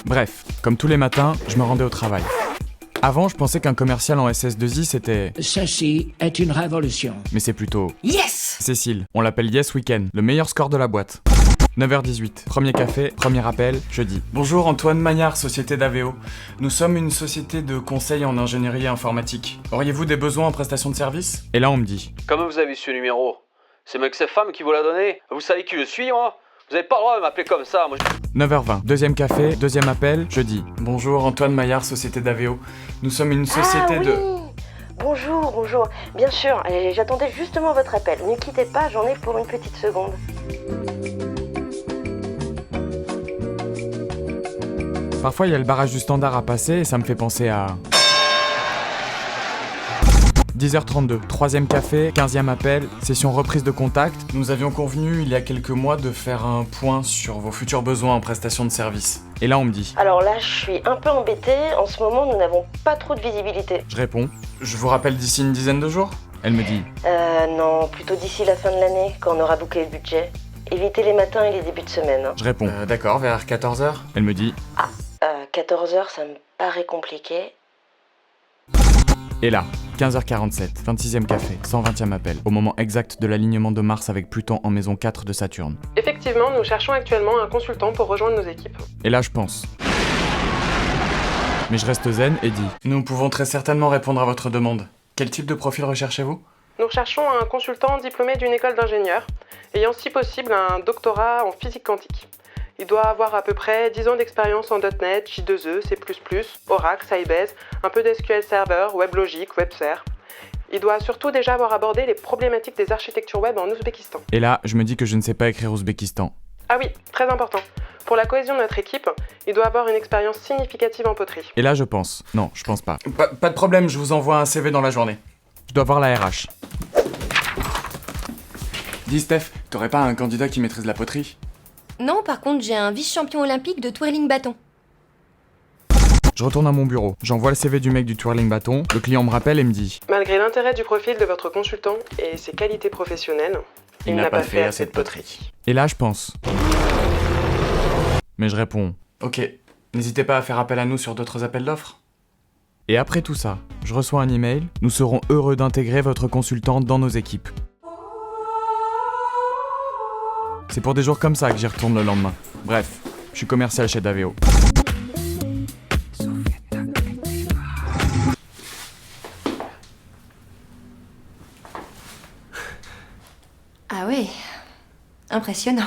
Bref, comme tous les matins, je me rendais au travail. Avant, je pensais qu'un commercial en SS2I, c'était... Ceci est une révolution. Mais c'est plutôt... Yes! Cécile. On l'appelle Yes Weekend, le meilleur score de la boîte. 9h18, premier café, premier appel, jeudi. Bonjour, Antoine Magnard, société d'Aveo. Nous sommes une société de conseil en ingénierie informatique. Auriez-vous des besoins en prestation de service? Et là, on me dit... Comment vous avez eu ce numéro? C'est mec, c'est femme qui vous l'a donné? Vous savez qui je suis, moi? Vous avez pas le droit de m'appeler comme ça, moi. 9h20, deuxième café, deuxième appel, jeudi. Bonjour, Antoine Maillard, société d'Aveo. Nous sommes une société de... Bonjour. Bien sûr, j'attendais justement votre appel. Ne quittez pas, j'en ai pour une petite seconde. Parfois, il y a le barrage du standard à passer et ça me fait penser à... 10h32, troisième café, 15e appel, session reprise de contact. Nous avions convenu il y a quelques mois de faire un point sur vos futurs besoins en prestation de service. Et là, on me dit... Alors là, je suis un peu embêtée. En ce moment, nous n'avons pas trop de visibilité. Je réponds. Je vous rappelle d'ici une dizaine de jours? Elle me dit... Non, plutôt d'ici la fin de l'année, quand on aura bouclé le budget. Évitez les matins et les débuts de semaine. Je réponds. D'accord, vers 14h? Elle me dit... 14h, ça me paraît compliqué. Et là, 15h47, 26e café, 120e appel, au moment exact de l'alignement de Mars avec Pluton en maison 4 de Saturne. Effectivement, nous cherchons actuellement un consultant pour rejoindre nos équipes. Et là, je pense. Mais je reste zen et dis... Nous pouvons très certainement répondre à votre demande. Quel type de profil recherchez-vous? Nous recherchons un consultant diplômé d'une école d'ingénieur, ayant si possible un doctorat en physique quantique. Il doit avoir à peu près 10 ans d'expérience en .NET, J2E, C++, Oracle, Sybase, un peu d'SQL Server, WebLogic, WebSphere. Il doit surtout déjà avoir abordé les problématiques des architectures web en Ouzbékistan. Et là, je me dis que je ne sais pas écrire Ouzbékistan. Ah oui, très important. Pour la cohésion de notre équipe, il doit avoir une expérience significative en poterie. Et là, je pense. Non, je pense pas. Pas de problème, je vous envoie un CV dans la journée. Je dois voir la RH. Dis Steph, t'aurais pas un candidat qui maîtrise la poterie? Non, par contre, j'ai un vice-champion olympique de twirling bâton. Je retourne à mon bureau, j'envoie le CV du mec du twirling bâton, le client me rappelle et me dit... Malgré l'intérêt du profil de votre consultant et ses qualités professionnelles, il n'a pas fait assez de poterie. Et là, je pense... Mais je réponds... Ok, n'hésitez pas à faire appel à nous sur d'autres appels d'offres. Et après tout ça, je reçois un email, nous serons heureux d'intégrer votre consultant dans nos équipes. C'est pour des jours comme ça que j'y retourne le lendemain. Bref, je suis commercial chez Daveo. Ah ouais, impressionnant.